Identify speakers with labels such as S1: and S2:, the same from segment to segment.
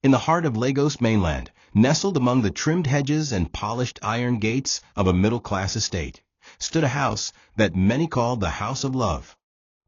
S1: In the heart of Lagos mainland, nestled among the trimmed hedges and polished iron gates of a middle-class estate, stood a house that many called the House of Love.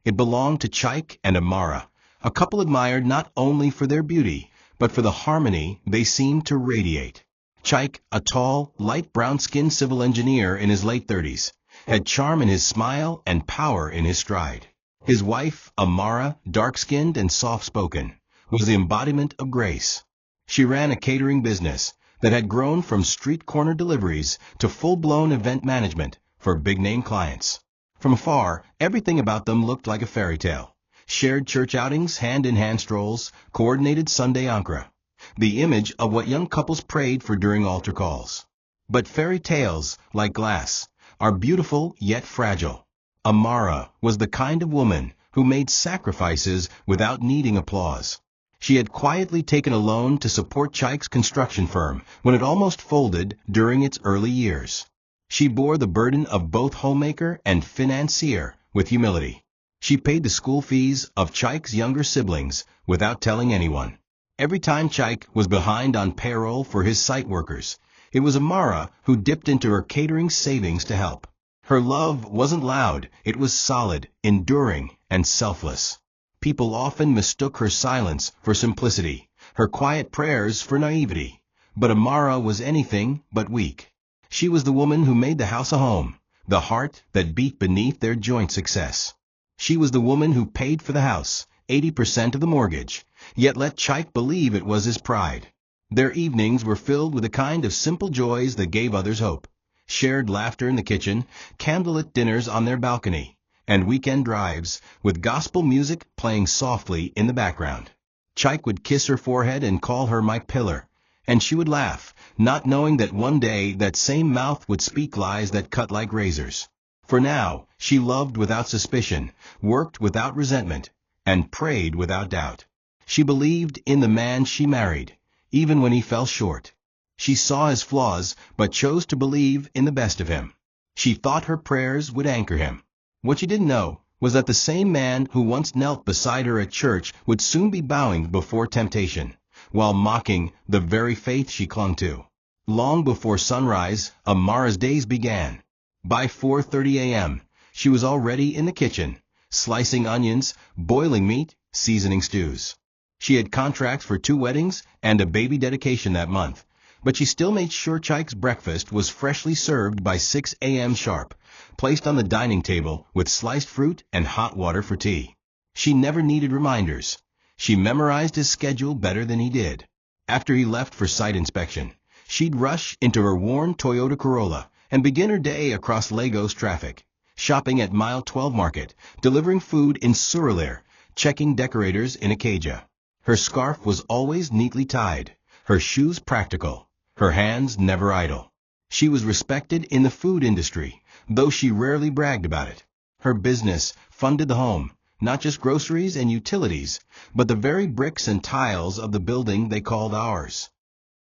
S1: It belonged to Chike and Amara, a couple admired not only for their beauty, but for the harmony they seemed to radiate. Chike, a tall, light brown-skinned civil engineer in his late 30s, had charm in his smile and power in his stride. His wife, Amara, dark-skinned and soft-spoken, was the embodiment of grace. She ran a catering business that had grown from street-corner deliveries to full-blown event management for big-name clients. From afar, everything about them looked like a fairy tale. Shared church outings, hand-in-hand strolls, coordinated Sunday ankara. The image of what young couples prayed for during altar calls. But fairy tales, like glass, are beautiful yet fragile. Amara was the kind of woman who made sacrifices without needing applause. She had quietly taken a loan to support Chike's construction firm when it almost folded during its early years. She bore the burden of both homemaker and financier with humility. She paid the school fees of Chike's younger siblings without telling anyone. Every time Chike was behind on payroll for his site workers, it was Amara who dipped into her catering savings to help. Her love wasn't loud, it was solid, enduring, and selfless. People often mistook her silence for simplicity, her quiet prayers for naivety. But Amara was anything but weak. She was the woman who made the house a home, the heart that beat beneath their joint success. She was the woman who paid for the house, 80% of the mortgage, yet let Chike believe it was his pride. Their evenings were filled with the kind of simple joys that gave others hope. Shared laughter in the kitchen, candlelit dinners on their balcony, and weekend drives with gospel music playing softly in the background. Chike would kiss her forehead and call her my pillar, and she would laugh, not knowing that one day that same mouth would speak lies that cut like razors. For now, she loved without suspicion, worked without resentment, and prayed without doubt. She believed in the man she married, even when he fell short. She saw his flaws, but chose to believe in the best of him. She thought her prayers would anchor him. What she didn't know was that the same man who once knelt beside her at church would soon be bowing before temptation, while mocking the very faith she clung to. Long before sunrise, Amara's days began. By 4:30 a.m., she was already in the kitchen, slicing onions, boiling meat, seasoning stews. She had contracts for 2 weddings and a baby dedication that month, but she still made sure Chike's breakfast was freshly served by 6 a.m. sharp, placed on the dining table with sliced fruit and hot water for tea. She never needed reminders. She memorized his schedule better than he did. After he left for site inspection, she'd rush into her worn Toyota Corolla and begin her day across Lagos traffic, shopping at Mile 12 Market, delivering food in Surulere, checking decorators in Ikeja. Her scarf was always neatly tied, her shoes practical, her hands never idle. She was respected in the food industry, though she rarely bragged about it. Her business funded the home, not just groceries and utilities, but the very bricks and tiles of the building they called ours.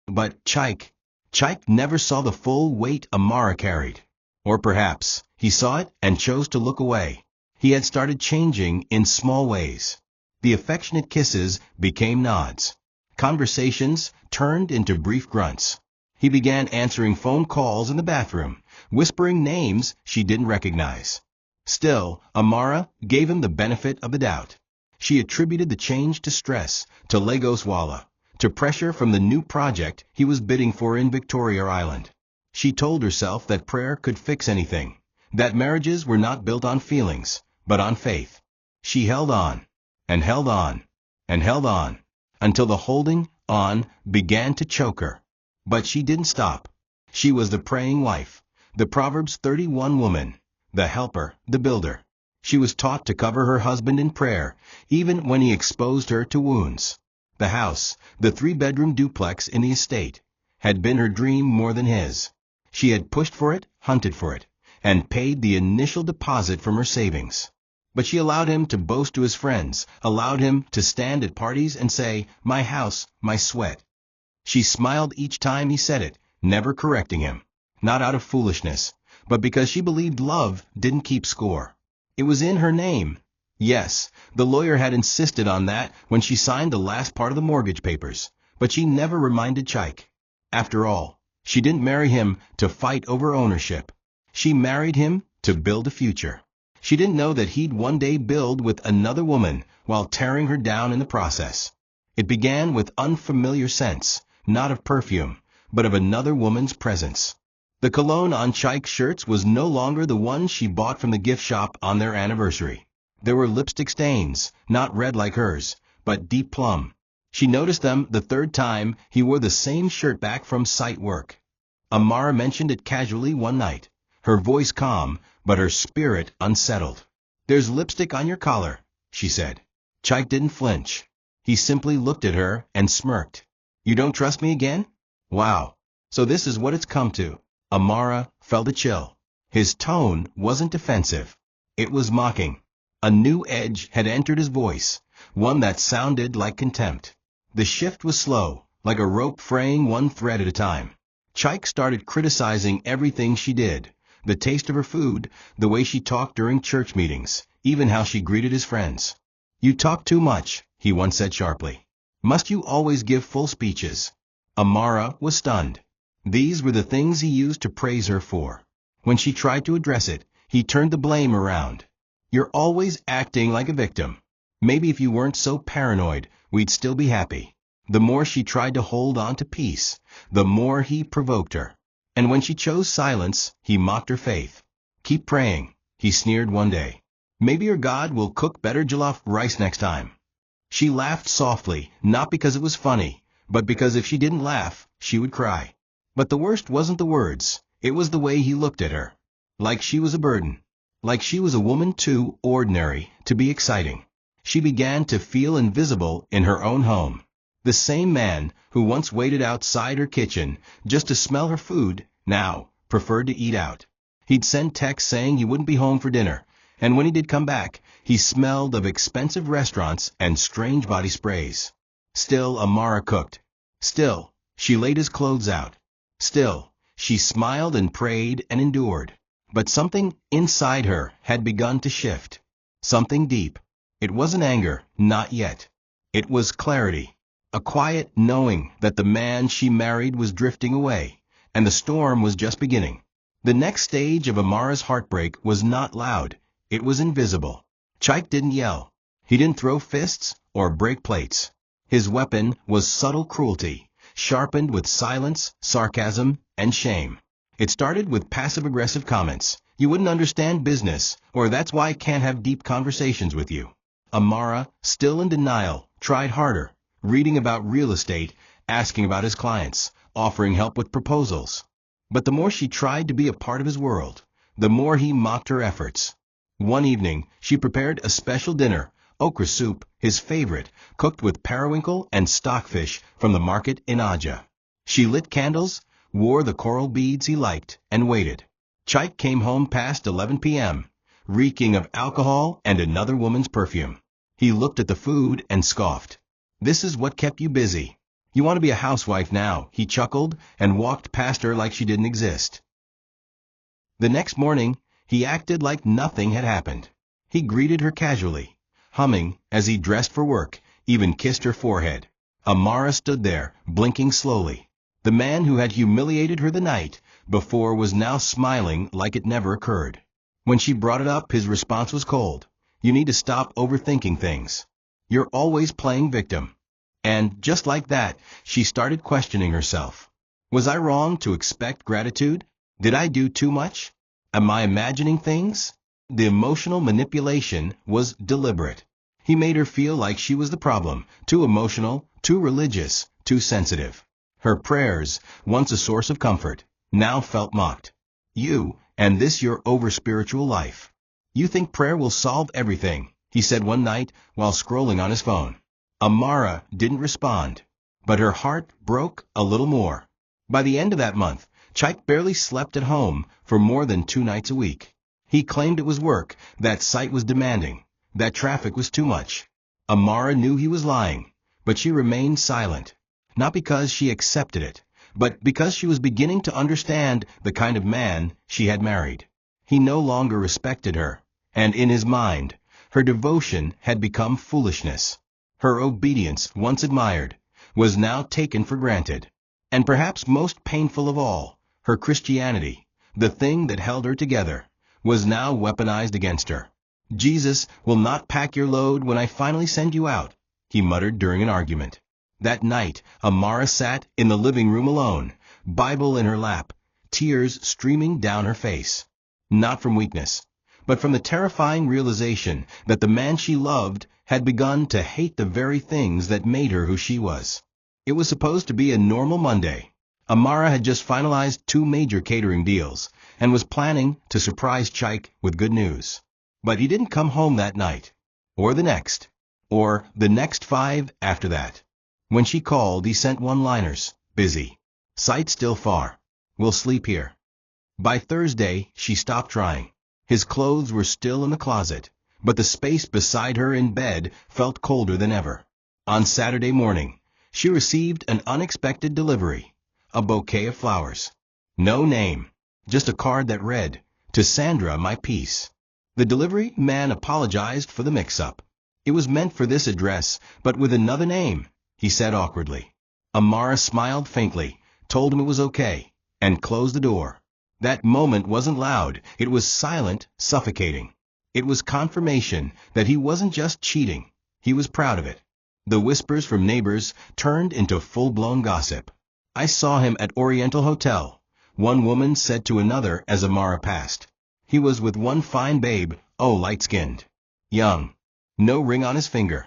S1: But Chike never saw the full weight Amara carried. Or perhaps he saw it and chose to look away. He had started changing in small ways. The affectionate kisses became nods. Conversations turned into brief grunts. He began answering phone calls in the bathroom, whispering names she didn't recognize. Still, Amara gave him the benefit of the doubt. She attributed the change to stress, to Lagos Walla, to pressure from the new project he was bidding for in Victoria Island. She told herself that prayer could fix anything, that marriages were not built on feelings, but on faith. She held on, and held on, and held on, until the holding on began to choke her. But she didn't stop. She was the praying wife, the Proverbs 31 woman, the helper, the builder. She was taught to cover her husband in prayer, even when he exposed her to wounds. The house, the 3-bedroom duplex in the estate, had been her dream more than his. She had pushed for it, hunted for it, and paid the initial deposit from her savings. But she allowed him to boast to his friends, allowed him to stand at parties and say, "My house, my sweat." She smiled each time he said it, never correcting him, not out of foolishness, but because she believed love didn't keep score. It was in her name. Yes, the lawyer had insisted on that when she signed the last part of the mortgage papers, But she never reminded Chike. After all, she didn't marry him to fight over ownership. She married him to build a future. She didn't know that he'd one day build with another woman while tearing her down in the process. It began with unfamiliar scents, not of perfume, but of another woman's presence. The cologne on Chike's shirts was no longer the one she bought from the gift shop on their anniversary. There were lipstick stains, not red like hers, but deep plum. She noticed them the third time he wore the same shirt back from site work. Amara mentioned it casually one night, her voice calm, but her spirit unsettled. "There's lipstick on your collar," she said. Chike didn't flinch. He simply looked at her and smirked. "You don't trust me again? Wow. So this is what it's come to." Amara felt a chill. His tone wasn't defensive. It was mocking. A new edge had entered his voice, one that sounded like contempt. The shift was slow, like a rope fraying one thread at a time. Chike started criticizing everything she did. The taste of her food, the way she talked during church meetings, even how she greeted his friends. "You talk too much," he once said sharply. "Must you always give full speeches?" Amara was stunned. These were the things he used to praise her for. When she tried to address it, he turned the blame around. "You're always acting like a victim. Maybe if you weren't so paranoid, we'd still be happy." The more she tried to hold on to peace, the more he provoked her. And when she chose silence, he mocked her faith. "Keep praying," he sneered one day. "Maybe your God will cook better jollof rice next time." She laughed softly, not because it was funny, but because if she didn't laugh, she would cry. But the worst wasn't the words, it was the way he looked at her. Like she was a burden. Like she was a woman too ordinary to be exciting. She began to feel invisible in her own home. The same man who once waited outside her kitchen just to smell her food now preferred to eat out. He'd send texts saying he wouldn't be home for dinner, and when he did come back, he smelled of expensive restaurants and strange body sprays. Still, Amara cooked. Still, she laid his clothes out. Still, she smiled and prayed and endured. But something inside her had begun to shift. Something deep. It wasn't anger, not yet. It was clarity. A quiet knowing that the man she married was drifting away, and the storm was just beginning. The next stage of Amara's heartbreak was not loud. It was invisible. Chike didn't yell. He didn't throw fists or break plates. His weapon was subtle cruelty, sharpened with silence, sarcasm, and shame. It started with passive-aggressive comments. "You wouldn't understand business," or "That's why I can't have deep conversations with you." Amara, still in denial, tried harder, reading about real estate, asking about his clients, offering help with proposals. But the more she tried to be a part of his world, the more he mocked her efforts. One evening, she prepared a special dinner, okra soup, his favorite, cooked with periwinkle and stockfish from the market in Aja. She lit candles, wore the coral beads he liked, and waited. Chike came home past 11 p.m., reeking of alcohol and another woman's perfume. He looked at the food and scoffed. "This is what kept you busy. You want to be a housewife now," he chuckled and walked past her like she didn't exist. The next morning, he acted like nothing had happened. He greeted her casually, humming as he dressed for work, even kissed her forehead. Amara stood there, blinking slowly. The man who had humiliated her the night before was now smiling like it never occurred. When she brought it up, his response was cold. "You need to stop overthinking things. You're always playing victim." And just like that, she started questioning herself. Was I wrong to expect gratitude? Did I do too much? Am I imagining things? The emotional manipulation was deliberate. He made her feel like she was the problem, too emotional, too religious, too sensitive. Her prayers, once a source of comfort, now felt mocked. "You, and this your over-spiritual life. You think prayer will solve everything," he said one night while scrolling on his phone. Amara didn't respond, but her heart broke a little more. By the end of that month, Chike barely slept at home for more than 2 nights a week. He claimed it was work, that site was demanding, that traffic was too much. Amara knew he was lying, but she remained silent. Not because she accepted it, but because she was beginning to understand the kind of man she had married. He no longer respected her, and in his mind, her devotion had become foolishness. Her obedience, once admired, was now taken for granted. And perhaps most painful of all, her Christianity, the thing that held her together, was now weaponized against her. "Jesus will not pack your load when I finally send you out," he muttered during an argument. That night, Amara sat in the living room alone, Bible in her lap, tears streaming down her face. Not from weakness, but from the terrifying realization that the man she loved had begun to hate the very things that made her who she was. It was supposed to be a normal Monday. Amara had just finalized 2 major catering deals and was planning to surprise Chike with good news. But he didn't come home that night, or the next, or the next 5 after that. When she called, he sent one-liners: "Busy. Site still far. We'll sleep here." By Thursday, she stopped trying. His clothes were still in the closet, but the space beside her in bed felt colder than ever. On Saturday morning, she received an unexpected delivery: a bouquet of flowers. No name, just a card that read, "To Sandra, my peace." The delivery man apologized for the mix-up. "It was meant for this address, but with another name," he said awkwardly. Amara smiled faintly, told him it was okay, and closed the door. That moment wasn't loud, it was silent, suffocating. It was confirmation that he wasn't just cheating, he was proud of it. The whispers from neighbors turned into full-blown gossip. "I saw him at Oriental Hotel," one woman said to another as Amara passed. "He was with one fine babe, oh, light-skinned. Young. No ring on his finger."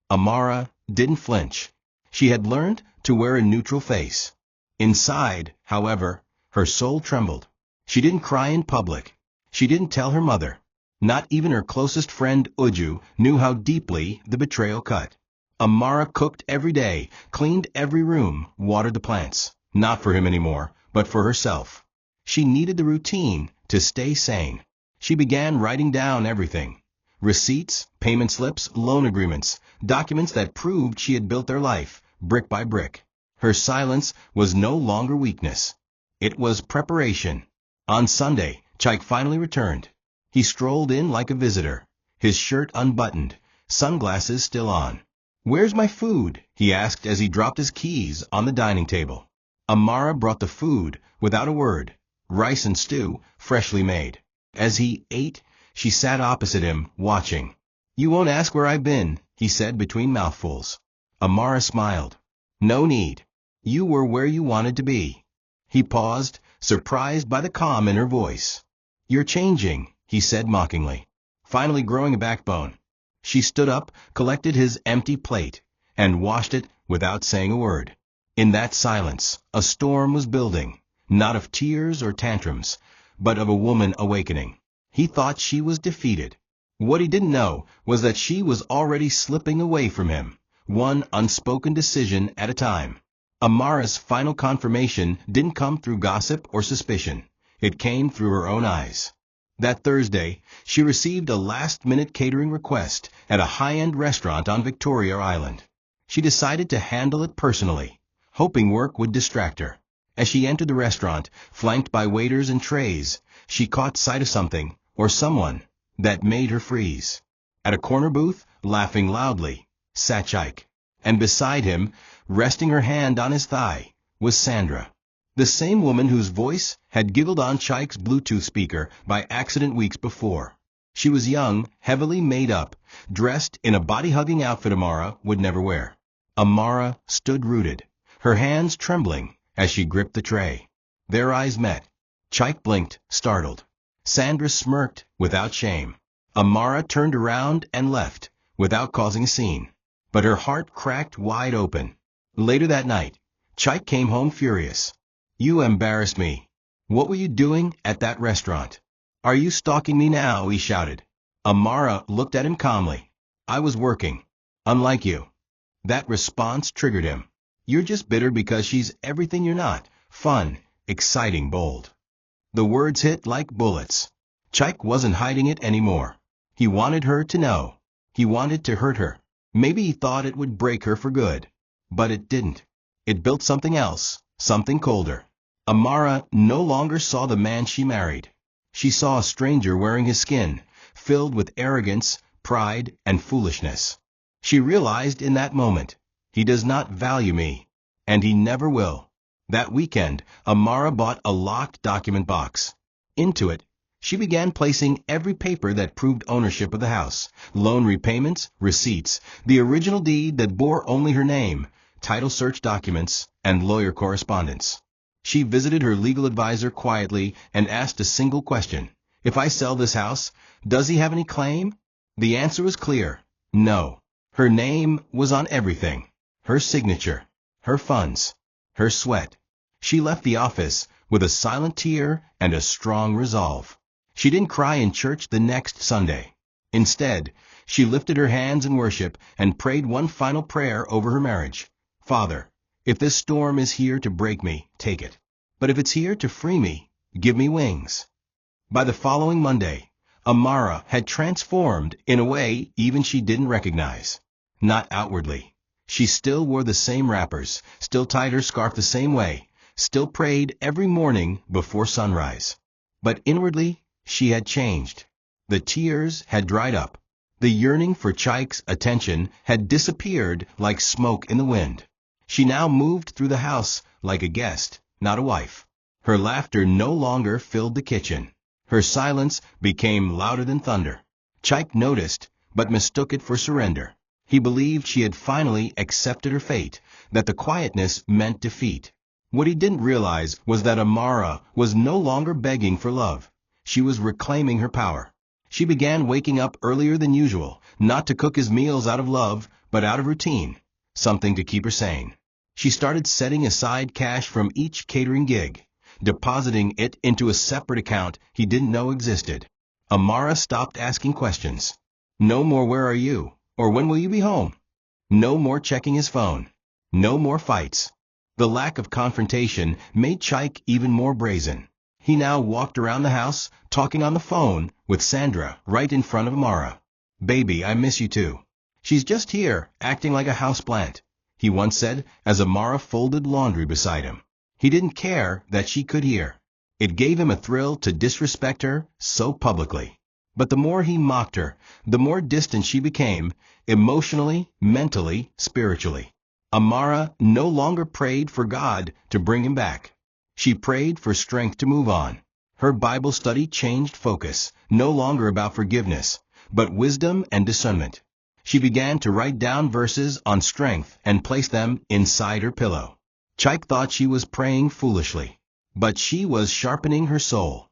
S1: Amara didn't flinch. She had learned to wear a neutral face. Inside, however, her soul trembled. She didn't cry in public. She didn't tell her mother. Not even her closest friend Uju knew how deeply the betrayal cut. Amara cooked every day, cleaned every room, watered the plants. Not for him anymore, but for herself. She needed the routine to stay sane. She began writing down everything: receipts, payment slips, loan agreements, documents that proved she had built their life, brick by brick. Her silence was no longer weakness. It was preparation. On Sunday, Chike finally returned. He strolled in like a visitor, his shirt unbuttoned, sunglasses still on. "Where's my food?" he asked as he dropped his keys on the dining table. Amara brought the food without a word: rice and stew, freshly made. As he ate, she sat opposite him, watching. "You won't ask where I've been," he said between mouthfuls. Amara smiled. "No need. You were where you wanted to be." He paused, surprised by the calm in her voice. "You're changing," he said mockingly. "Finally growing a backbone." She stood up, collected his empty plate, and washed it without saying a word. In that silence, a storm was building, not of tears or tantrums, but of a woman awakening. He thought she was defeated. What he didn't know was that she was already slipping away from him, one unspoken decision at a time. Amara's final confirmation didn't come through gossip or suspicion. It came through her own eyes. That Thursday, she received a last-minute catering request at a high-end restaurant on Victoria Island. She decided to handle it personally, hoping work would distract her. As she entered the restaurant, flanked by waiters and trays, she caught sight of something, or someone, that made her freeze. At a corner booth, laughing loudly, sat Chike. And beside him, resting her hand on his thigh, was Sandra. The same woman whose voice had giggled on Chike's Bluetooth speaker by accident weeks before. She was young, heavily made up, dressed in a body-hugging outfit Amara would never wear. Amara stood rooted, her hands trembling as she gripped the tray. Their eyes met. Chike blinked, startled. Sandra smirked without shame. Amara turned around and left, without causing a scene. But her heart cracked wide open. Later that night, Chike came home furious. "You embarrassed me. What were you doing at that restaurant?" "Are you stalking me now?" he shouted. Amara looked at him calmly. "I was working. Unlike you." That response triggered him. "You're just bitter because she's everything you're not: fun, exciting, bold." The words hit like bullets. Chike wasn't hiding it anymore. He wanted her to know. He wanted to hurt her. Maybe he thought it would break her for good. But it didn't. It built something else, something colder. Amara no longer saw the man she married. She saw a stranger wearing his skin, filled with arrogance, pride, and foolishness. She realized in that moment, He does not value me. And he never will. That weekend, Amara bought a locked document box. Into it, she began placing every paper that proved ownership of the house, loan repayments, receipts, the original deed that bore only her name, title search documents, and lawyer correspondence. She visited her legal advisor quietly and asked a single question. If I sell this house, does he have any claim? The answer was clear. No. Her name was on everything. Her signature. Her funds. Her sweat. She left the office with a silent tear and a strong resolve. She didn't cry in church the next Sunday. Instead, she lifted her hands in worship and prayed one final prayer over her marriage. Father, if this storm is here to break me, take it. But if it's here to free me, give me wings. By the following Monday, Amara had transformed in a way even she didn't recognize. Not outwardly. She still wore the same wrappers, still tied her scarf the same way, still prayed every morning before sunrise. But inwardly, she had changed. The tears had dried up. The yearning for Chike's attention had disappeared like smoke in the wind. She now moved through the house like a guest, not a wife. Her laughter no longer filled the kitchen. Her silence became louder than thunder. Chike noticed, but mistook it for surrender. He believed she had finally accepted her fate, that the quietness meant defeat. What he didn't realize was that Amara was no longer begging for love. She was reclaiming her power. She began waking up earlier than usual, not to cook his meals out of love, but out of routine, something to keep her sane. She started setting aside cash from each catering gig, depositing it into a separate account he didn't know existed. Amara stopped asking questions. No more "where are you?" or "when will you be home?" No more checking his phone. No more fights. The lack of confrontation made Chike even more brazen. He now walked around the house, talking on the phone with Sandra right in front of Amara. "Baby, I miss you too." "She's just here, acting like a houseplant," he once said as Amara folded laundry beside him. He didn't care that she could hear. It gave him a thrill to disrespect her so publicly. But the more he mocked her, the more distant she became, emotionally, mentally, spiritually. Amara no longer prayed for God to bring him back. She prayed for strength to move on. Her Bible study changed focus, no longer about forgiveness, but wisdom and discernment. She began to write down verses on strength and place them inside her pillow. Chike thought she was praying foolishly, but she was sharpening her soul.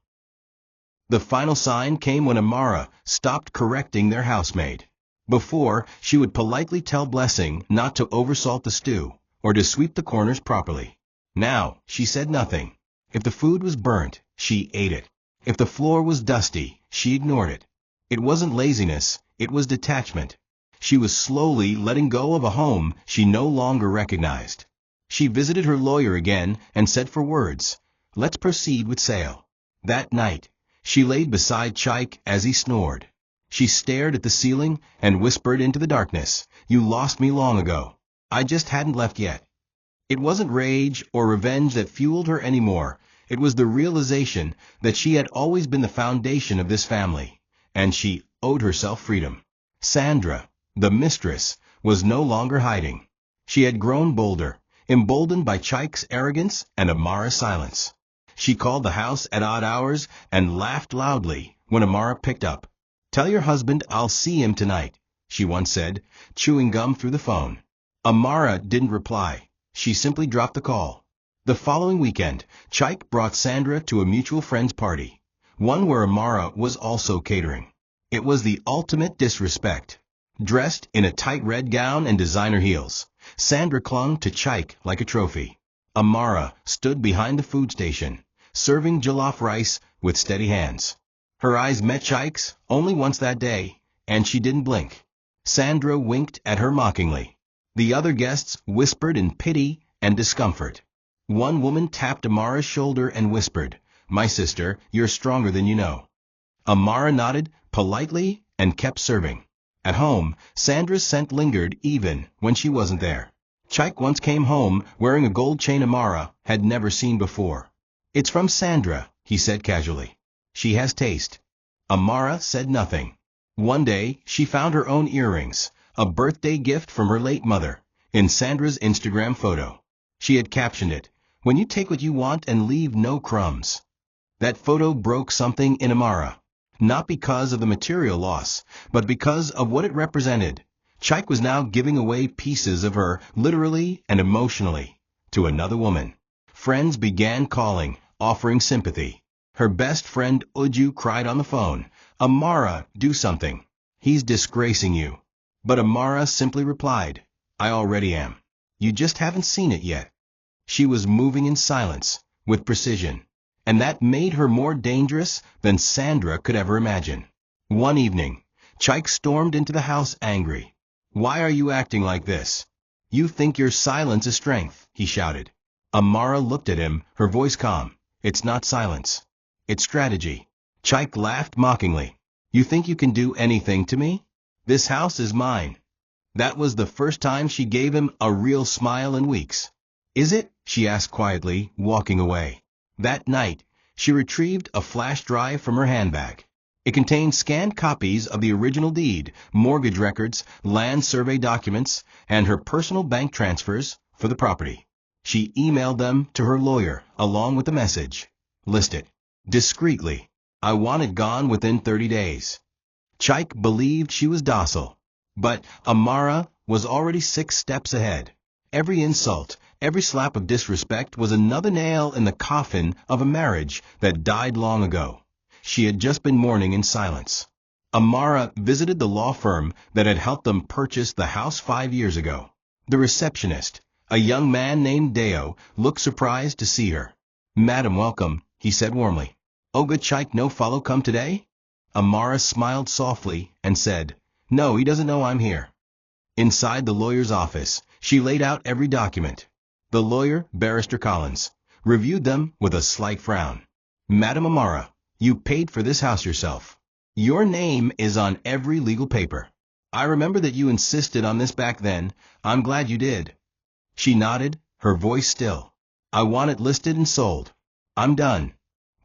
S1: The final sign came when Amara stopped correcting their housemaid. Before, she would politely tell Blessing not to oversalt the stew or to sweep the corners properly. Now, she said nothing. If the food was burnt, she ate it. If the floor was dusty, she ignored it. It wasn't laziness, it was detachment. She was slowly letting go of a home she no longer recognized. She visited her lawyer again and said for words, "Let's proceed with sale." That night, she laid beside Chike as he snored. She stared at the ceiling and whispered into the darkness, "You lost me long ago. I just hadn't left yet." It wasn't rage or revenge that fueled her anymore. It was the realization that she had always been the foundation of this family, and she owed herself freedom. Sandra, the mistress, was no longer hiding. She had grown bolder, emboldened by Chike's arrogance and Amara's silence. She called the house at odd hours and laughed loudly when Amara picked up. "Tell your husband I'll see him tonight," she once said, chewing gum through the phone. Amara didn't reply. She simply dropped the call. The following weekend, Chike brought Sandra to a mutual friend's party, one where Amara was also catering. It was the ultimate disrespect. Dressed in a tight red gown and designer heels, Sandra clung to Chike like a trophy. Amara stood behind the food station, serving jollof rice with steady hands. Her eyes met Chike's only once that day, and she didn't blink. Sandra winked at her mockingly. The other guests whispered in pity and discomfort. One woman tapped Amara's shoulder and whispered, "My sister, you're stronger than you know." Amara nodded politely and kept serving. At home, Sandra's scent lingered even when she wasn't there. Chike once came home wearing a gold chain Amara had never seen before. "It's from Sandra," he said casually. "She has taste." Amara said nothing. One day, she found her own earrings, a birthday gift from her late mother. in Sandra's Instagram photo. She had captioned it, "When you take what you want and leave no crumbs." That photo broke something in Amara. Not because of the material loss, but because of what it represented. Chike was now giving away pieces of her, literally and emotionally, to another woman. Friends began calling, offering sympathy. Her best friend Uju cried on the phone, "Amara, do something. He's disgracing you." But Amara simply replied, "I already am. You just haven't seen it yet." She was moving in silence, with precision. And that made her more dangerous than Sandra could ever imagine. One evening, Chike stormed into the house angry. "Why are you acting like this? You think your silence is strength," he shouted. Amara looked at him, her voice calm. "It's not silence. It's strategy." Chike laughed mockingly. "You think you can do anything to me? This house is mine." That was the first time she gave him a real smile in weeks. "Is it?" she asked quietly, walking away. That night, she retrieved a flash drive from her handbag. It contained scanned copies of the original deed, mortgage records, land survey documents, and her personal bank transfers for the property. She emailed them to her lawyer, along with a message. "List it. Discreetly. I want it gone within 30 days. Chike believed she was docile. But Amara was already 6 steps ahead. Every insult, every slap of disrespect was another nail in the coffin of a marriage that died long ago. She had just been mourning in silence. Amara visited the law firm that had helped them purchase the house 5 years ago. The receptionist, a young man named Deo, looked surprised to see her. "Madam, welcome," he said warmly. "Oga Chike no follow come today?" Amara smiled softly and said, "No, he doesn't know I'm here." Inside the lawyer's office, she laid out every document. The lawyer, Barrister Collins, reviewed them with a slight frown. "Madam Amara, you paid for this house yourself. Your name is on every legal paper. I remember that you insisted on this back then. I'm glad you did." She nodded, her voice still. "I want it listed and sold. I'm done."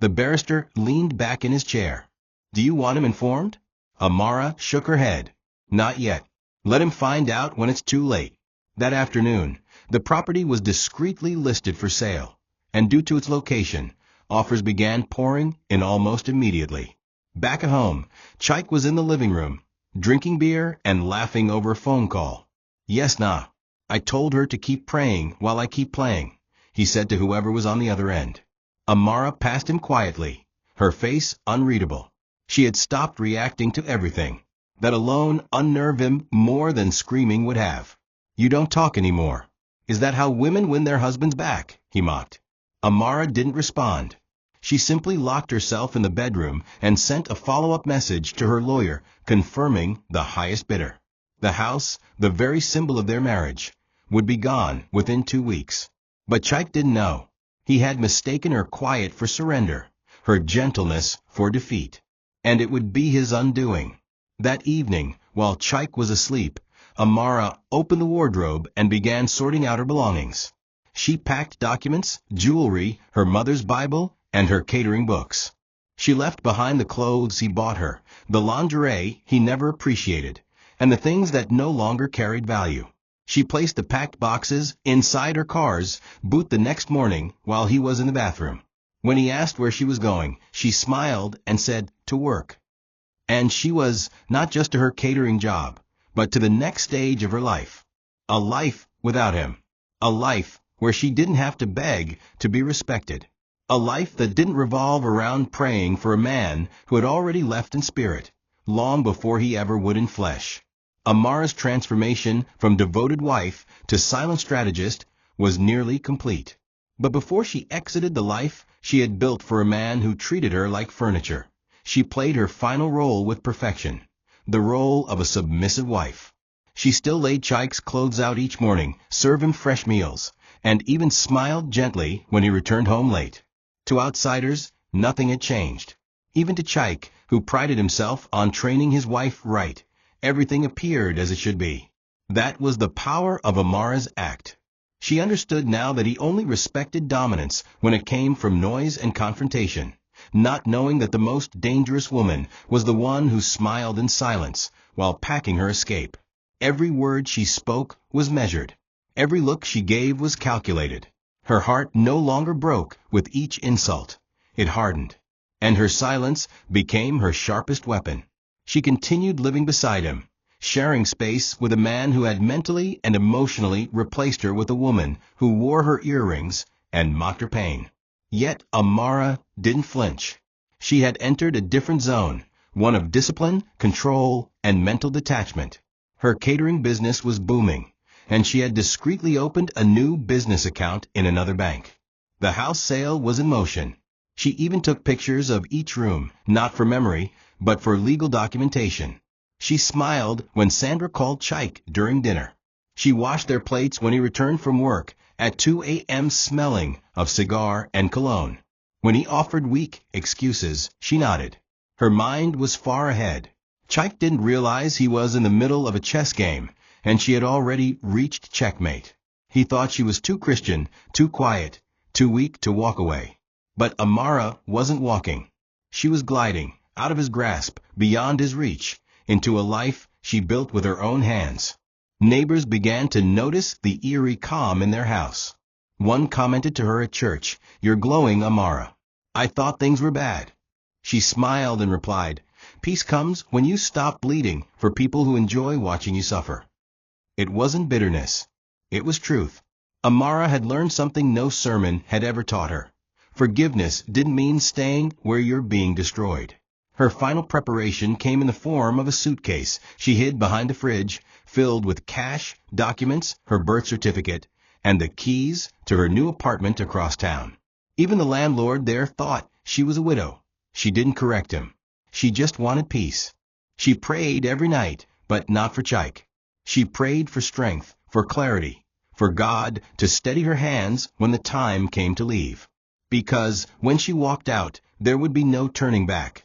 S1: The barrister leaned back in his chair. "Do you want him informed?" Amara shook her head. "Not yet. Let him find out when it's too late." That afternoon, the property was discreetly listed for sale, and due to its location, offers began pouring in almost immediately. Back at home, Chike was in the living room, drinking beer and laughing over a phone call. "Yes, nah. I told her to keep praying while I keep playing," he said to whoever was on the other end. Amara passed him quietly, her face unreadable. She had stopped reacting to everything. That alone unnerved him more than screaming would have. "You don't talk anymore. Is that how women win their husbands back?" he mocked. Amara didn't respond. She simply locked herself in the bedroom and sent a follow-up message to her lawyer confirming the highest bidder. The house, the very symbol of their marriage, would be gone within 2 weeks. But Chike didn't know. He had mistaken her quiet for surrender, her gentleness for defeat. And it would be his undoing. That evening, while Chike was asleep, Amara opened the wardrobe and began sorting out her belongings. She packed documents, jewelry, her mother's Bible, and her catering books. She left behind the clothes he bought her, the lingerie he never appreciated, and the things that no longer carried value. She placed the packed boxes inside her car's boot the next morning while he was in the bathroom. When he asked where she was going, she smiled and said, "To work." And she was not just to her catering job, but to the next stage of her life. A life without him. A life where she didn't have to beg to be respected. A life that didn't revolve around praying for a man who had already left in spirit, long before he ever would in flesh. Amara's transformation from devoted wife to silent strategist was nearly complete. But before she exited the life she had built for a man who treated her like furniture, she played her final role with perfection, the role of a submissive wife. She still laid Chike's clothes out each morning, served him fresh meals, and even smiled gently when he returned home late. To outsiders, nothing had changed. Even to Chike, who prided himself on training his wife right, everything appeared as it should be. That was the power of Amara's act. She understood now that he only respected dominance when it came from noise and confrontation, not knowing that the most dangerous woman was the one who smiled in silence while packing her escape. Every word she spoke was measured. Every look she gave was calculated. Her heart no longer broke with each insult. It hardened. And her silence became her sharpest weapon. She continued living beside him, sharing space with a man who had mentally and emotionally replaced her with a woman who wore her earrings and mocked her pain. Yet Amara didn't flinch. She had entered a different zone, one of discipline, control, and mental detachment. Her catering business was booming, and she had discreetly opened a new business account in another bank. The house sale was in motion. She even took pictures of each room, not for memory, but for legal documentation. She smiled when Sandra called Chike during dinner. She washed their plates when he returned from work at 2 a.m. smelling of cigar and cologne. When he offered weak excuses, she nodded. Her mind was far ahead. Chike didn't realize he was in the middle of a chess game, and she had already reached checkmate. He thought she was too Christian, too quiet, too weak to walk away. But Amara wasn't walking. She was gliding, out of his grasp, beyond his reach, into a life she built with her own hands. Neighbors began to notice the eerie calm in their house. One commented to her at church, "You're glowing, Amara. I thought things were bad." She smiled and replied, "Peace comes when you stop bleeding for people who enjoy watching you suffer." It wasn't bitterness. It was truth. Amara had learned something no sermon had ever taught her. Forgiveness didn't mean staying where you're being destroyed. Her final preparation came in the form of a suitcase she hid behind the fridge, filled with cash, documents, her birth certificate, and the keys to her new apartment across town. Even the landlord there thought she was a widow. She didn't correct him. She just wanted peace. She prayed every night, but not for Chike. She prayed for strength, for clarity, for God to steady her hands when the time came to leave. Because when she walked out, there would be no turning back.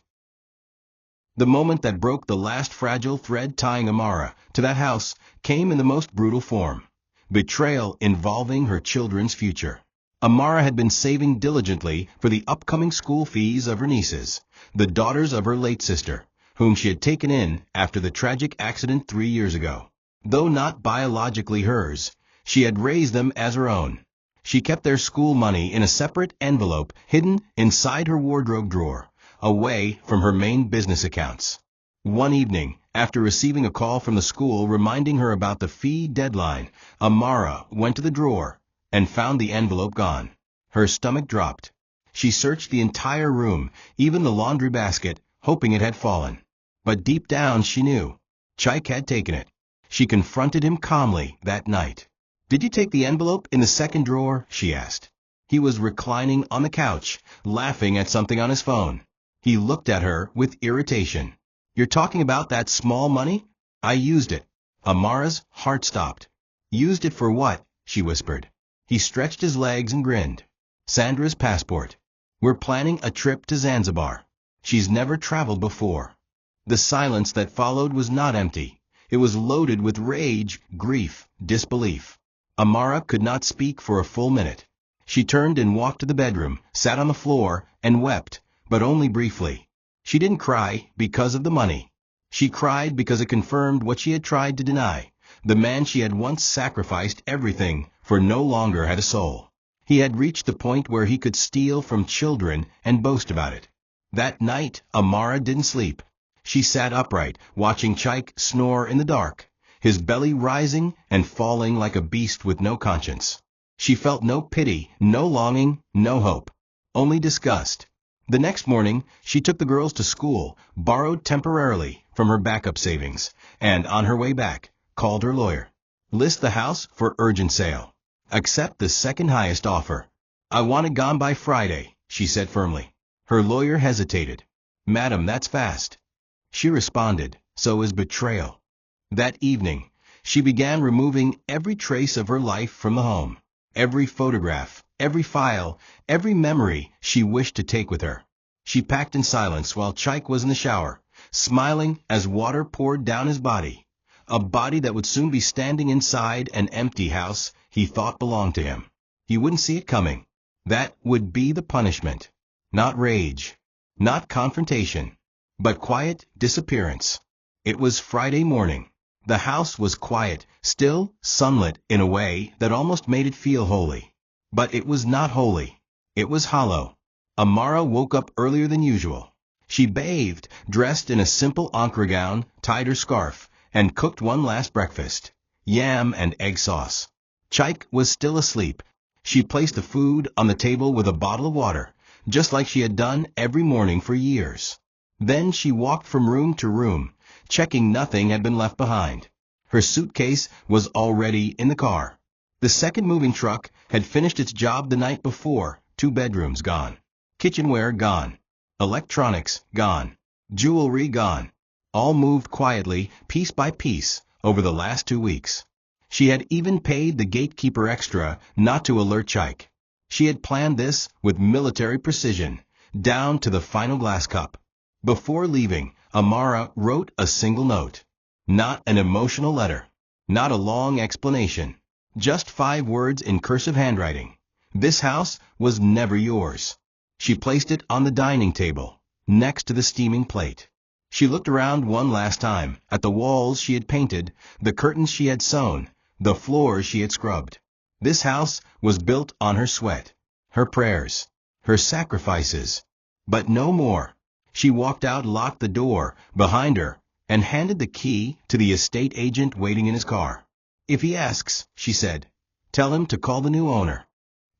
S1: The moment that broke the last fragile thread tying Amara to that house came in the most brutal form. Betrayal involving her children's future. Amara had been saving diligently for the upcoming school fees of her nieces, the daughters of her late sister, whom she had taken in after the tragic accident 3 years ago. Though not biologically hers, she had raised them as her own. She kept their school money in a separate envelope hidden inside her wardrobe drawer, away from her main business accounts. One evening, after receiving a call from the school reminding her about the fee deadline, Amara went to the drawer and found the envelope gone. Her stomach dropped. She searched the entire room, even the laundry basket, hoping it had fallen. But deep down she knew. Chike had taken it. She confronted him calmly that night. "Did you take the envelope in the second drawer?" she asked. He was reclining on the couch, laughing at something on his phone. He looked at her with irritation. "You're talking about that small money?" "I used it." Amara's heart stopped. "Used it for what?" she whispered. He stretched his legs and grinned. "Sandra's passport. We're planning a trip to Zanzibar. She's never traveled before." The silence that followed was not empty. It was loaded with rage, grief, disbelief. Amara could not speak for a full minute. She turned and walked to the bedroom, sat on the floor, and wept, but only briefly. She didn't cry because of the money. She cried because it confirmed what she had tried to deny. The man she had once sacrificed everything for no longer had a soul. He had reached the point where he could steal from children and boast about it. That night, Amara didn't sleep. She sat upright, watching Chike snore in the dark, his belly rising and falling like a beast with no conscience. She felt no pity, no longing, no hope, only disgust. The next morning, she took the girls to school, borrowed temporarily from her backup savings, and on her way back, called her lawyer. "List the house for urgent sale. Accept the second highest offer." "I want it gone by Friday," she said firmly. Her lawyer hesitated. "Madam, that's fast." She responded, "So is betrayal." That evening, she began removing every trace of her life from the home. Every photograph, every file, every memory she wished to take with her. She packed in silence while Chike was in the shower, smiling as water poured down his body. A body that would soon be standing inside an empty house he thought belonged to him. He wouldn't see it coming. That would be the punishment. Not rage, not confrontation, but quiet disappearance. It was Friday morning. The house was quiet, still, sunlit in a way that almost made it feel holy. But it was not holy. It was hollow. Amara woke up earlier than usual. She bathed, dressed in a simple Ankara gown, tied her scarf, and cooked one last breakfast: yam and egg sauce. Chike was still asleep. She placed the food on the table with a bottle of water, just like she had done every morning for years. Then she walked from room to room, checking nothing had been left behind. Her suitcase was already in the car. The second moving truck had finished its job the night before. 2 bedrooms gone. Kitchenware gone. Electronics gone. Jewelry gone. All moved quietly, piece by piece, over the last 2 weeks. She had even paid the gatekeeper extra not to alert Chike. She had planned this with military precision, down to the final glass cup. Before leaving, Amara wrote a single note. Not an emotional letter. Not a long explanation. Just 5 words in cursive handwriting. This house was never yours. She placed it on the dining table, next to the steaming plate. She looked around one last time, at the walls she had painted, the curtains she had sewn, the floors she had scrubbed. This house was built on her sweat, her prayers, her sacrifices. But no more. She walked out, locked the door behind her, and handed the key to the estate agent waiting in his car. If he asks, she said, tell him to call the new owner.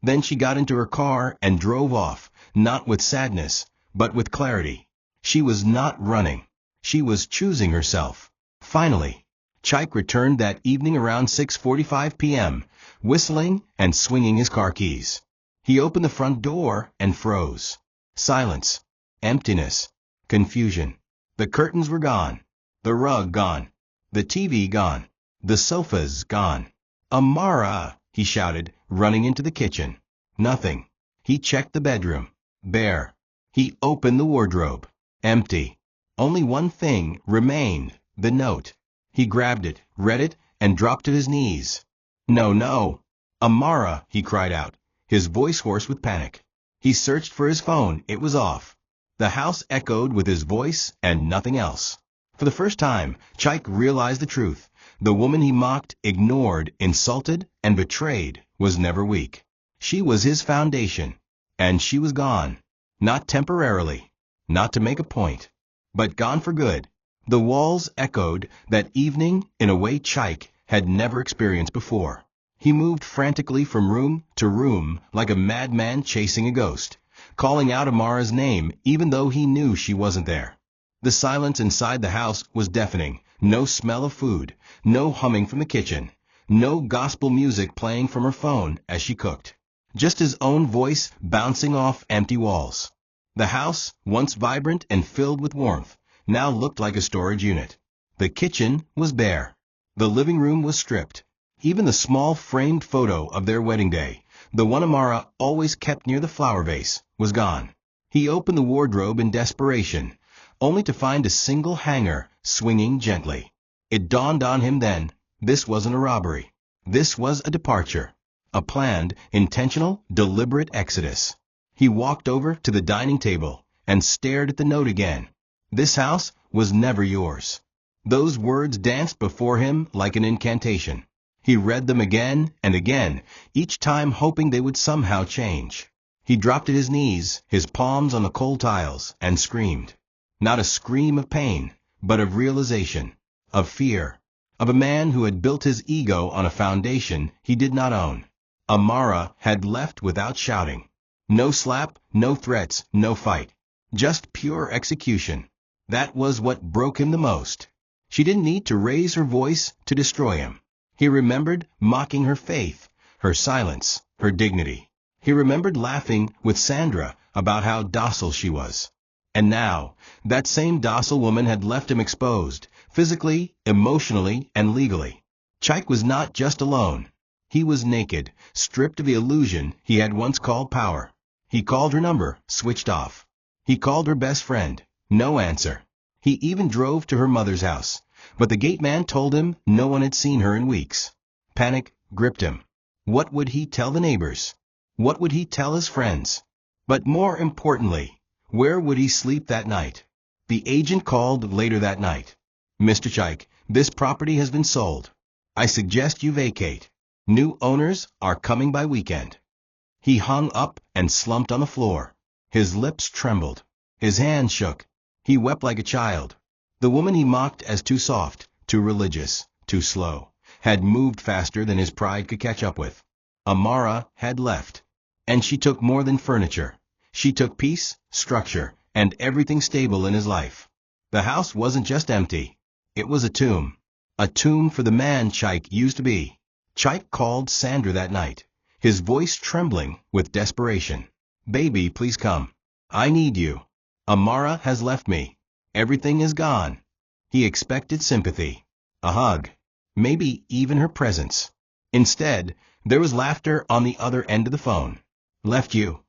S1: Then she got into her car and drove off, not with sadness, but with clarity. She was not running. She was choosing herself. Finally, Chike returned that evening around 6:45 p.m., whistling and swinging his car keys. He opened the front door and froze. Silence. Emptiness. Confusion. The curtains were gone. The rug gone. The TV gone. The sofas gone. Amara, he shouted, running into the kitchen. Nothing. He checked the bedroom. Bare. He opened the wardrobe. Empty. Only one thing remained, the note. He grabbed it, read it, and dropped to his knees. No, no. Amara, he cried out, his voice hoarse with panic. He searched for his phone. It was off. The house echoed with his voice and nothing else. For the first time, Chike realized the truth. The woman he mocked, ignored, insulted, and betrayed was never weak. She was his foundation, and she was gone. Not temporarily, not to make a point, but gone for good. The walls echoed that evening in a way Chike had never experienced before. He moved frantically from room to room like a madman chasing a ghost, calling out Amara's name even though he knew she wasn't there. The silence inside the house was deafening. No smell of food, no humming from the kitchen, no gospel music playing from her phone as she cooked. Just his own voice bouncing off empty walls. The house, once vibrant and filled with warmth, now looked like a storage unit. The kitchen was bare. The living room was stripped. Even the small framed photo of their wedding day, the one Amara always kept near the flower vase, was gone. He opened the wardrobe in desperation, only to find a single hanger swinging gently. It dawned on him then, this wasn't a robbery. This was a departure. A planned, intentional, deliberate exodus. He walked over to the dining table and stared at the note again. This house was never yours. Those words danced before him like an incantation. He read them again and again, each time hoping they would somehow change. He dropped at his knees, his palms on the cold tiles, and screamed. Not a scream of pain, but of realization, of fear, of a man who had built his ego on a foundation he did not own. Amara had left without shouting. No slap, no threats, no fight. Just pure execution. That was what broke him the most. She didn't need to raise her voice to destroy him. He remembered mocking her faith, her silence, her dignity. He remembered laughing with Sandra about how docile she was. And now, that same docile woman had left him exposed, physically, emotionally, and legally. Chike was not just alone. He was naked, stripped of the illusion he had once called power. He called her number, switched off. He called her best friend, no answer. He even drove to her mother's house, but the gate man told him no one had seen her in weeks. Panic gripped him. What would he tell the neighbors? What would he tell his friends? But more importantly, where would he sleep that night? The agent called later that night. Mr. Chike, This property has been sold. I suggest you vacate. New owners are coming by weekend." He hung up and slumped on the floor. His lips trembled. His hands shook. He wept like a child. The woman he mocked as too soft, too religious, too slow, had moved faster than his pride could catch up with. Amara had left. And she took more than furniture. She took peace, structure, and everything stable in his life. The house wasn't just empty. It was a tomb. A tomb for the man Chike used to be. Chike called Sandra that night, his voice trembling with desperation. "Baby, please come. I need you. Amara has left me. Everything is gone." He expected sympathy, a hug, maybe even her presence. Instead, there was laughter on the other end of the phone. "Left you?"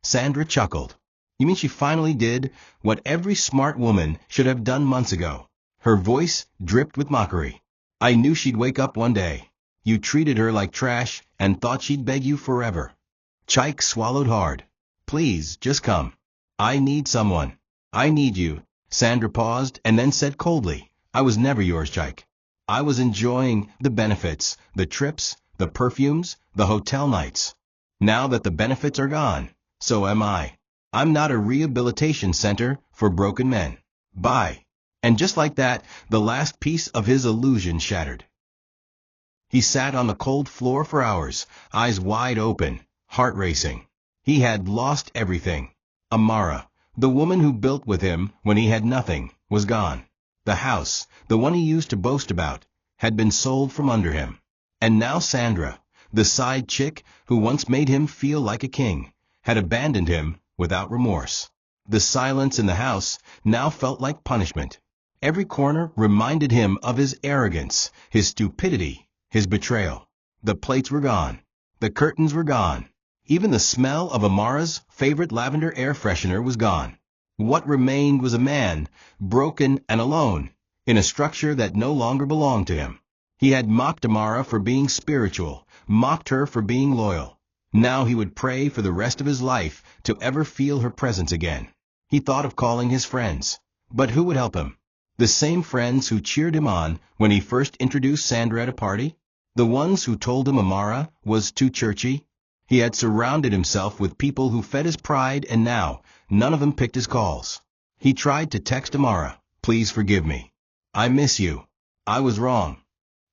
S1: Sandra chuckled. "You mean she finally did what every smart woman should have done months ago?" Her voice dripped with mockery. "I knew she'd wake up one day. You treated her like trash and thought she'd beg you forever." Chike swallowed hard. "Please, just come. I need someone. I need you." Sandra paused and then said coldly, "I was never yours, Chike. I was enjoying the benefits, the trips, the perfumes, the hotel nights. Now that the benefits are gone, so am I. I'm not a rehabilitation center for broken men. Bye." And just like that, the last piece of his illusion shattered. He sat on the cold floor for hours, eyes wide open, heart racing. He had lost everything. Amara, the woman who built with him when he had nothing, was gone. The house, the one he used to boast about, had been sold from under him. And now Sandra, the side chick who once made him feel like a king, had abandoned him without remorse. The silence in the house now felt like punishment. Every corner reminded him of his arrogance, his stupidity, his betrayal. The plates were gone. The curtains were gone. Even the smell of Amara's favorite lavender air freshener was gone. What remained was a man, broken and alone, in a structure that no longer belonged to him. He had mocked Amara for being spiritual, mocked her for being loyal. Now he would pray for the rest of his life to ever feel her presence again. He thought of calling his friends. But who would help him? The same friends who cheered him on when he first introduced Sandra at a party? The ones who told him Amara was too churchy? He had surrounded himself with people who fed his pride, and now none of them picked his calls. He tried to text Amara, "Please forgive me. I miss you. I was wrong."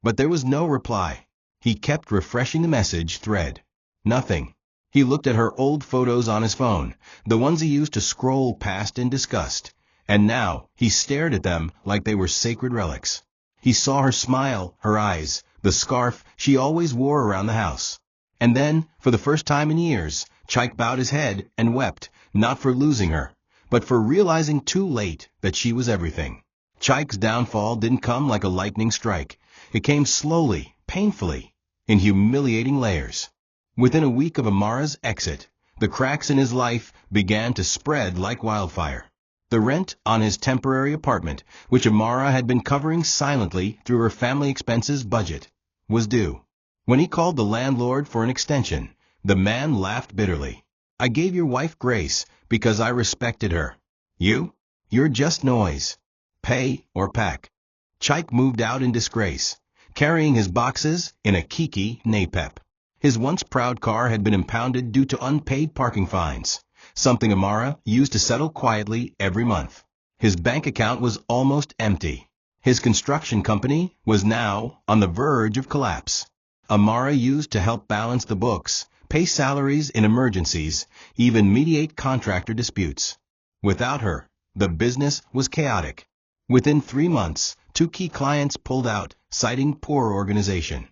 S1: But there was no reply. He kept refreshing the message thread. Nothing. He looked at her old photos on his phone, the ones he used to scroll past in disgust, and now he stared at them like they were sacred relics. He saw her smile, her eyes, the scarf she always wore around the house. And then, for the first time in years, Chike bowed his head and wept, not for losing her, but for realizing too late that she was everything. Chike's downfall didn't come like a lightning strike. It came slowly, painfully, in humiliating layers. Within a week of Amara's exit, the cracks in his life began to spread like wildfire. The rent on his temporary apartment, which Amara had been covering silently through her family expenses budget, was due. When he called the landlord for an extension, the man laughed bitterly. "I gave your wife grace because I respected her. You're just noise. Pay or pack." Chike moved out in disgrace, carrying his boxes in a Kiki Napep. His once proud car had been impounded due to unpaid parking fines, something Amara used to settle quietly every month. His bank account was almost empty. His construction company was now on the verge of collapse. Amara used to help balance the books, pay salaries in emergencies, even mediate contractor disputes. Without her, the business was chaotic. Within 3 months, 2 key clients pulled out, citing poor organization.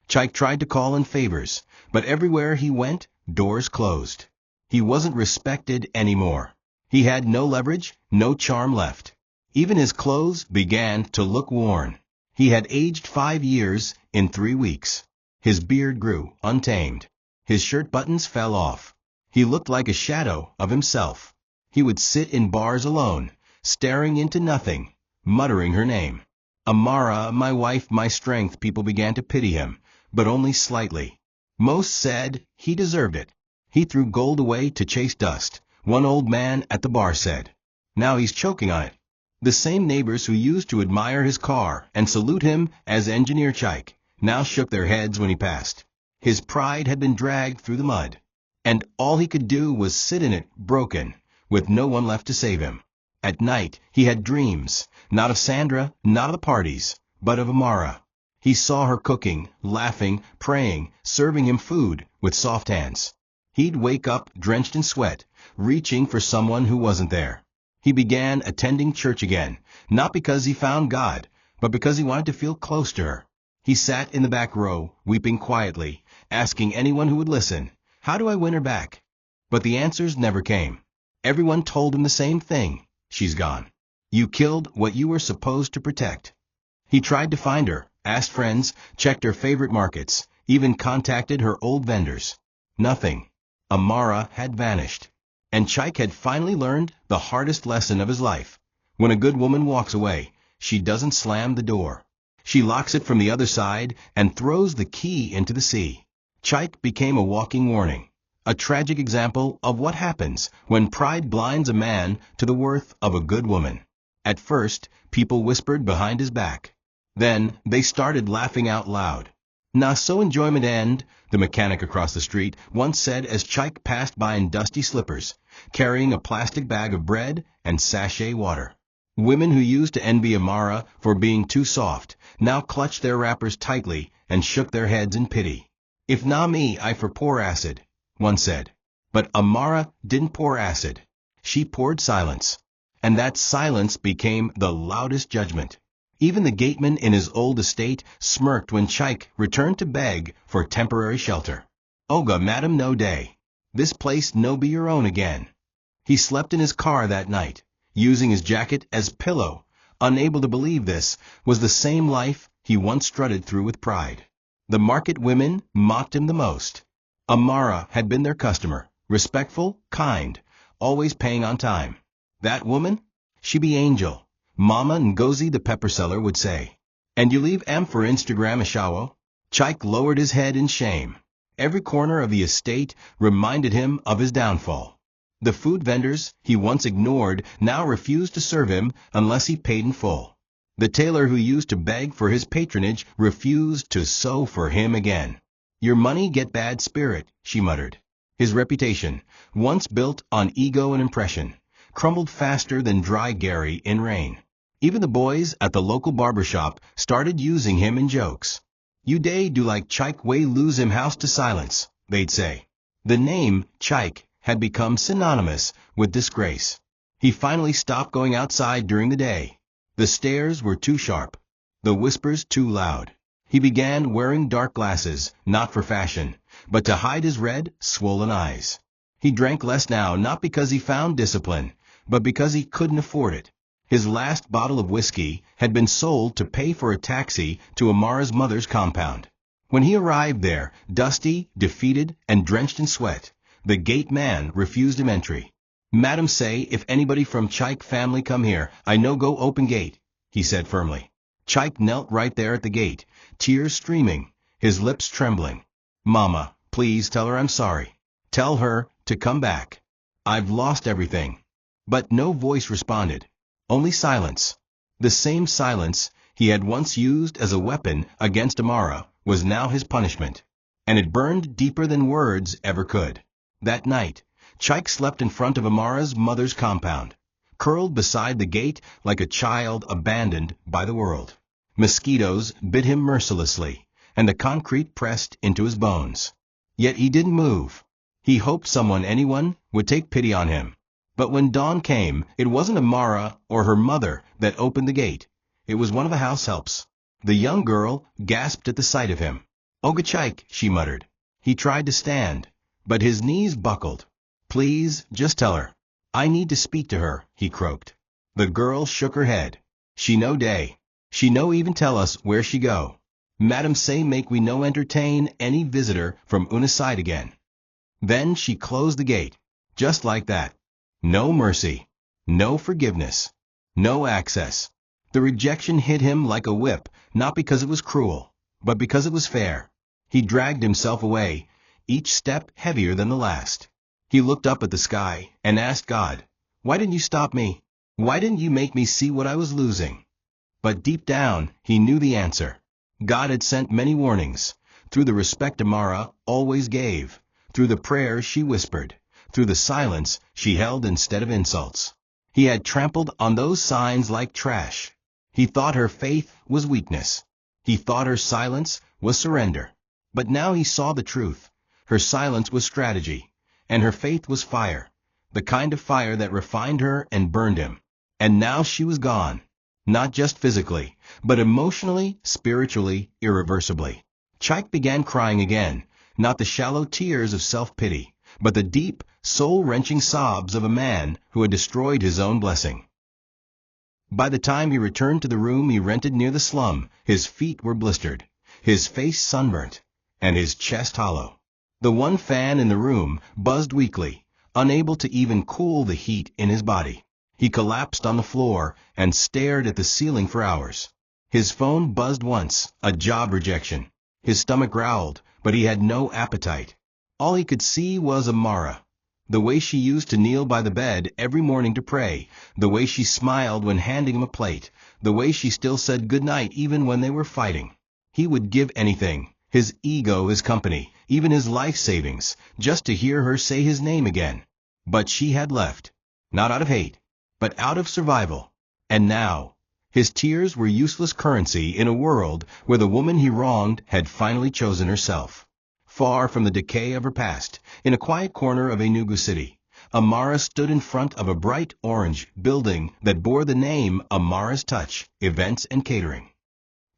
S1: Chike tried to call in favors, but everywhere he went, doors closed. He wasn't respected anymore. He had no leverage, no charm left. Even his clothes began to look worn. He had aged 5 years in 3 weeks. His beard grew untamed. His shirt buttons fell off. He looked like a shadow of himself. He would sit in bars alone, staring into nothing, muttering her name. "Amara, my wife, my strength." People began to pity him, but only slightly. Most said he deserved it. He threw gold away to chase dust, one old man at the bar said. Now he's choking on it. The same neighbors who used to admire his car and salute him as Engineer Chike now shook their heads when he passed. His pride had been dragged through the mud, and all he could do was sit in it, broken, with no one left to save him. At night, he had dreams, not of Sandra, not of the parties, but of Amara. He saw her cooking, laughing, praying, serving him food with soft hands. He'd wake up drenched in sweat, reaching for someone who wasn't there. He began attending church again, not because he found God, but because he wanted to feel close to her. He sat in the back row, weeping quietly, asking anyone who would listen, "How do I win her back?" But the answers never came. Everyone told him the same thing: "She's gone. You killed what you were supposed to protect." He tried to find her, asked friends, checked her favorite markets, even contacted her old vendors. Nothing. Amara had vanished. And Chike had finally learned the hardest lesson of his life. When a good woman walks away, she doesn't slam the door. She locks it from the other side and throws the key into the sea. Chike became a walking warning, a tragic example of what happens when pride blinds a man to the worth of a good woman. At first, people whispered behind his back. Then, they started laughing out loud. "Na so enjoyment end," the mechanic across the street once said as Chike passed by in dusty slippers, carrying a plastic bag of bread and sachet water. Women who used to envy Amara for being too soft now clutched their wrappers tightly and shook their heads in pity. "If na me, I for pour acid," one said. But Amara didn't pour acid. She poured silence. And that silence became the loudest judgment. Even the gateman in his old estate smirked when Chike returned to beg for temporary shelter. "Oga, madam, no day. This place no be your own again." He slept in his car that night, using his jacket as pillow, unable to believe this was the same life he once strutted through with pride. The market women mocked him the most. Amara had been their customer, respectful, kind, always paying on time. That woman? She be angel. Mama Ngozi the pepper seller would say. "And you leave em for Instagram ashawo?" Chike lowered his head in shame. Every corner of the estate reminded him of his downfall. The food vendors he once ignored now refused to serve him unless he paid in full. The tailor who used to beg for his patronage refused to sew for him again. "Your money get bad spirit," she muttered. His reputation, once built on ego and impression, crumbled faster than dry Gary in rain. Even the boys at the local barber shop started using him in jokes. "You day do like Chike way lose him house to silence," they'd say. The name Chike had become synonymous with disgrace. He finally stopped going outside during the day. The stares were too sharp, the whispers too loud. He began wearing dark glasses, not for fashion, but to hide his red, swollen eyes. He drank less now, not because he found discipline, but because he couldn't afford it. His last bottle of whiskey had been sold to pay for a taxi to Amara's mother's compound. When he arrived there, dusty, defeated, and drenched in sweat, the gate man refused him entry. "Madam say, if anybody from Chike family come here, I no go open gate," he said firmly. Chike knelt right there at the gate, tears streaming, his lips trembling. "Mama, please tell her I'm sorry. Tell her to come back. I've lost everything." But no voice responded. Only silence. The same silence he had once used as a weapon against Amara was now his punishment. And it burned deeper than words ever could. That night, Chike slept in front of Amara's mother's compound, curled beside the gate like a child abandoned by the world. Mosquitoes bit him mercilessly, and the concrete pressed into his bones. Yet he didn't move. He hoped anyone would take pity on him. But when dawn came, it wasn't Amara or her mother that opened the gate. It was one of the house helps. The young girl gasped at the sight of him. "Oga Chike," she muttered. He tried to stand, but his knees buckled. "Please, just tell her. I need to speak to her," he croaked. The girl shook her head. "She no day. She no even tell us where she go. Madam say make we no entertain any visitor from una side again." Then she closed the gate, just like that. No mercy, no forgiveness, no access. The rejection hit him like a whip, not because it was cruel, but because it was fair. He dragged himself away, each step heavier than the last. He looked up at the sky and asked God, "Why didn't you stop me?" Why didn't you make me see what I was losing? But deep down, he knew the answer. God had sent many warnings, through the respect Amara always gave, through the prayers she whispered, through the silence she held instead of insults. He had trampled on those signs like trash. He thought her faith was weakness. He thought her silence was surrender. But now he saw the truth. Her silence was strategy, and her faith was fire, the kind of fire that refined her and burned him. And now she was gone. Not just physically, but emotionally, spiritually, irreversibly. Chike began crying again, not the shallow tears of self-pity, but the deep, soul-wrenching sobs of a man who had destroyed his own blessing. By the time he returned to the room he rented near the slum, his feet were blistered, his face sunburnt, and his chest hollow. The one fan in the room buzzed weakly, unable to even cool the heat in his body. He collapsed on the floor and stared at the ceiling for hours. His phone buzzed once, a job rejection. His stomach growled, but he had no appetite. All he could see was Amara. The way she used to kneel by the bed every morning to pray, the way she smiled when handing him a plate, the way she still said goodnight even when they were fighting. He would give anything, his ego, his company, even his life savings, just to hear her say his name again. But she had left. Not out of hate, but out of survival. And now, his tears were useless currency in a world where the woman he wronged had finally chosen herself. Far from the decay of her past, in a quiet corner of Enugu City, Amara stood in front of a bright orange building that bore the name Amara's Touch, Events and Catering.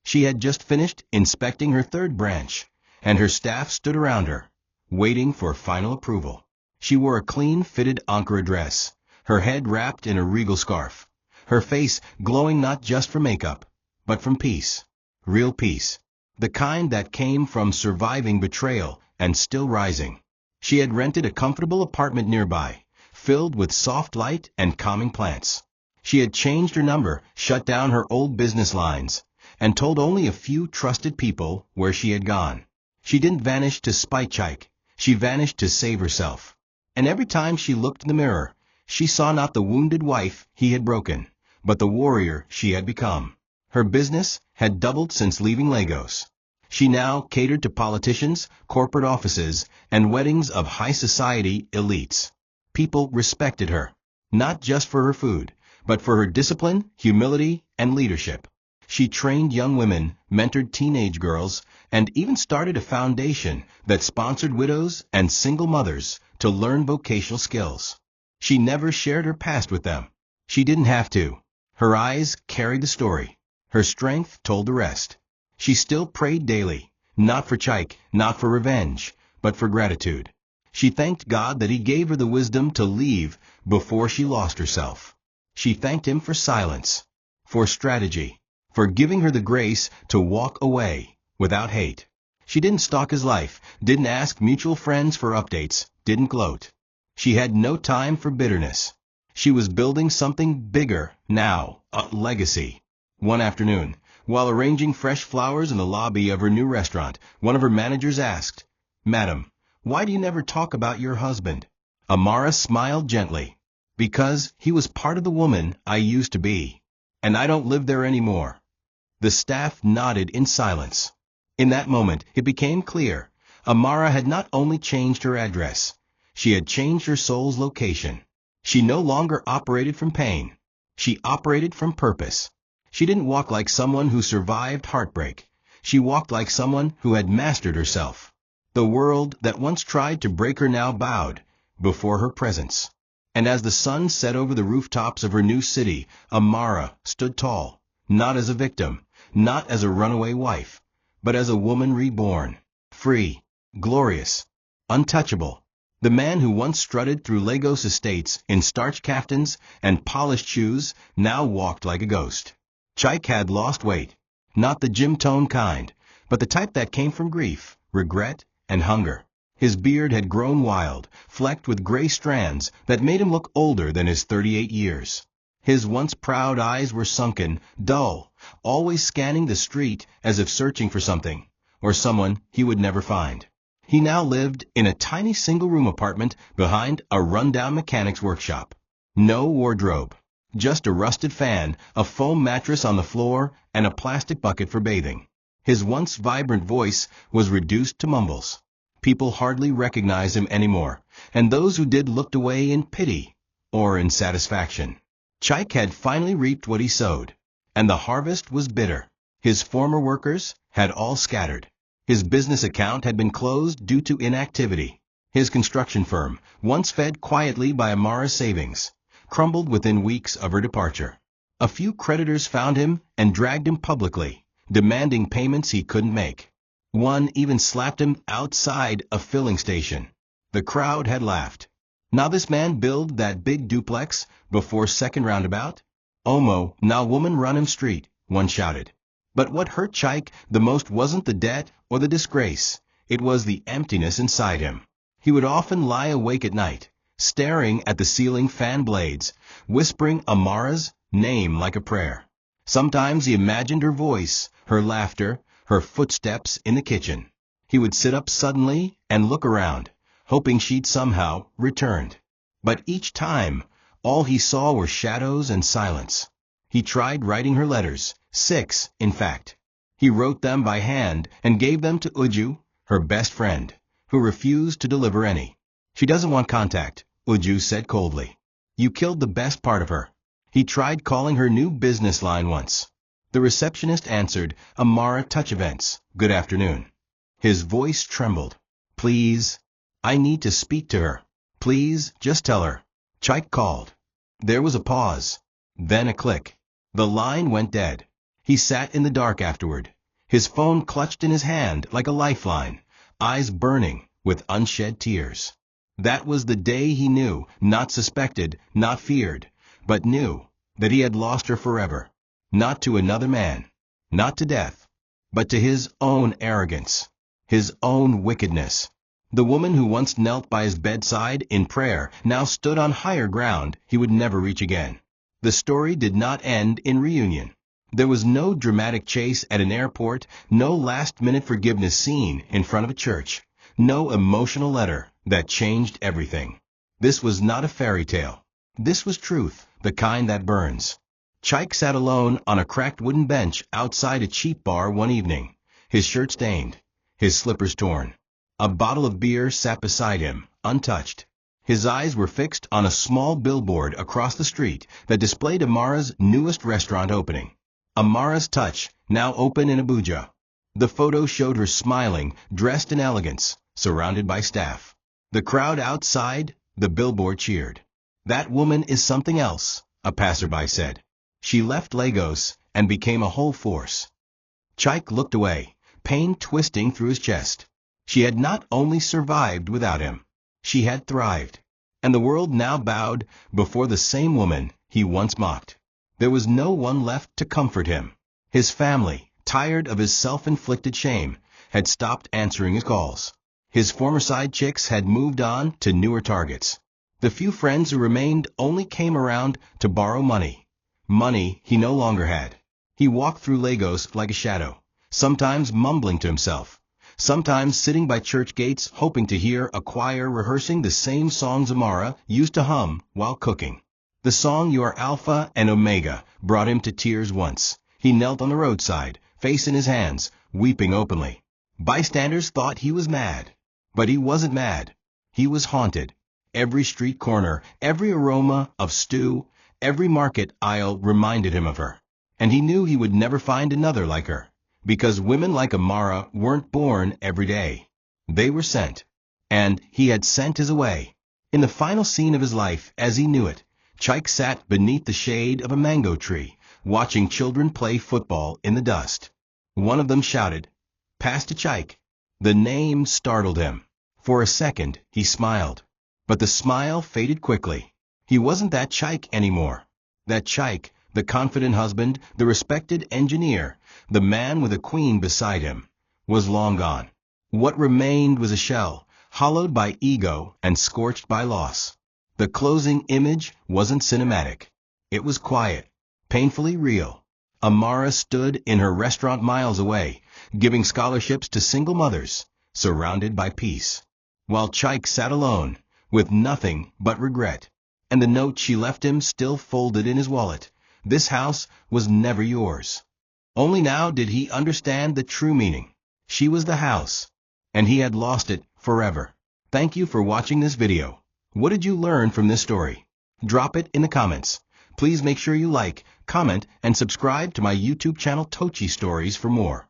S1: She had just finished inspecting her third branch, and her staff stood around her, waiting for final approval. She wore a clean-fitted Ankara dress, her head wrapped in a regal scarf, her face glowing not just from makeup, but from peace. Real peace. The kind that came from surviving betrayal and still rising. She had rented a comfortable apartment nearby, filled with soft light and calming plants. She had changed her number, shut down her old business lines, and told only a few trusted people where she had gone. She didn't vanish to spite Chike. She vanished to save herself. And every time she looked in the mirror, she saw not the wounded wife he had broken, but the warrior she had become. Her business had doubled since leaving Lagos. She now catered to politicians, corporate offices, and weddings of high society elites. People respected her, not just for her food, but for her discipline, humility, and leadership. She trained young women, mentored teenage girls, and even started a foundation that sponsored widows and single mothers to learn vocational skills. She never shared her past with them. She didn't have to. Her eyes carried the story. Her strength told the rest. She still prayed daily, not for Chike, not for revenge, but for gratitude. She thanked God that he gave her the wisdom to leave before she lost herself. She thanked him for silence, for strategy, for giving her the grace to walk away without hate. She didn't stalk his life, didn't ask mutual friends for updates, didn't gloat. She had no time for bitterness. She was building something bigger now, a legacy. One afternoon, while arranging fresh flowers in the lobby of her new restaurant, one of her managers asked, "Madam, why do you never talk about your husband?" Amara smiled gently. "Because he was part of the woman I used to be, and I don't live there anymore." The staff nodded in silence. In that moment, it became clear. Amara had not only changed her address, she had changed her soul's location. She no longer operated from pain. She operated from purpose. She didn't walk like someone who survived heartbreak. She walked like someone who had mastered herself. The world that once tried to break her now bowed before her presence. And as the sun set over the rooftops of her new city, Amara stood tall, not as a victim, not as a runaway wife, but as a woman reborn, free, glorious, untouchable. The man who once strutted through Lagos estates in starched caftans and polished shoes now walked like a ghost. Chike had lost weight, not the gym-tone kind, but the type that came from grief, regret, and hunger. His beard had grown wild, flecked with gray strands that made him look older than his 38 years. His once proud eyes were sunken, dull, always scanning the street as if searching for something, or someone he would never find. He now lived in a tiny single-room apartment behind a rundown mechanic's workshop. No wardrobe, Just a rusted fan, a foam mattress on the floor, and a plastic bucket for bathing. His once vibrant voice was reduced to mumbles. People hardly recognized him anymore, and those who did looked away in pity or in satisfaction. Chike had finally reaped what he sowed, and the harvest was bitter. His former workers had all scattered. His business account had been closed due to inactivity. His construction firm, once fed quietly by Amara's savings, crumbled within weeks of her departure. A few creditors found him and dragged him publicly, demanding payments he couldn't make. One even slapped him outside a filling station. The crowd had laughed. Now this man build that big duplex before second roundabout? Omo, now woman run him street, one shouted. But what hurt Chike the most wasn't the debt or the disgrace. It was the emptiness inside him. He would often lie awake at night, staring at the ceiling fan blades, whispering Amara's name like a prayer. Sometimes he imagined her voice, her laughter, her footsteps in the kitchen. He would sit up suddenly and look around, hoping she'd somehow returned. But each time, all he saw were shadows and silence. He tried writing her letters, 6, in fact. He wrote them by hand and gave them to Uju, her best friend, who refused to deliver any. She doesn't want contact, Uju said coldly. You killed the best part of her. He tried calling her new business line once. The receptionist answered, Amara Touch Events, good afternoon. His voice trembled. Please, I need to speak to her. Please, just tell her. Chike called. There was a pause, then a click. The line went dead. He sat in the dark afterward, his phone clutched in his hand like a lifeline, eyes burning with unshed tears. That was the day he knew, not suspected, not feared, but knew that he had lost her forever. Not to another man, not to death, but to his own arrogance, his own wickedness. The woman who once knelt by his bedside in prayer now stood on higher ground he would never reach again. The story did not end in reunion. There was no dramatic chase at an airport, no last-minute forgiveness scene in front of a church, no emotional letter that changed everything. This was not a fairy tale. This was truth, the kind that burns. Chike sat alone on a cracked wooden bench outside a cheap bar one evening, his shirt stained, his slippers torn. A bottle of beer sat beside him, untouched. His eyes were fixed on a small billboard across the street that displayed Amara's newest restaurant opening. Amara's Touch, now open in Abuja. The photo showed her smiling, dressed in elegance, surrounded by staff. The crowd outside the billboard cheered. That woman is something else, a passerby said. She left Lagos and became a whole force. Chike looked away, pain twisting through his chest. She had not only survived without him, she had thrived. And the world now bowed before the same woman he once mocked. There was no one left to comfort him. His family, tired of his self-inflicted shame, had stopped answering his calls. His former side chicks had moved on to newer targets. The few friends who remained only came around to borrow money. Money he no longer had. He walked through Lagos like a shadow, sometimes mumbling to himself, sometimes sitting by church gates hoping to hear a choir rehearsing the same songs Amara used to hum while cooking. The song You Are Alpha and Omega brought him to tears once. He knelt on the roadside, face in his hands, weeping openly. Bystanders thought he was mad. But he wasn't mad. He was haunted. Every street corner, every aroma of stew, every market aisle reminded him of her. And he knew he would never find another like her, because women like Amara weren't born every day. They were sent. And he had sent his away. In the final scene of his life, as he knew it, Chike sat beneath the shade of a mango tree, watching children play football in the dust. One of them shouted, "Pass to Chike." The name startled him. For a second, he smiled. But the smile faded quickly. He wasn't that Chike anymore. That Chike, the confident husband, the respected engineer, the man with a queen beside him, was long gone. What remained was a shell, hollowed by ego and scorched by loss. The closing image wasn't cinematic. It was quiet, painfully real. Amara stood in her restaurant miles away, giving scholarships to single mothers, surrounded by peace. While Chike sat alone, with nothing but regret. and the note she left him still folded in his wallet. This house was never yours. Only now did he understand the true meaning. She was the house, and he had lost it forever. Thank you for watching this video. What did you learn from this story? Drop it in the comments. Please make sure you like, comment, and subscribe to my YouTube channel TOCHI Stories for more.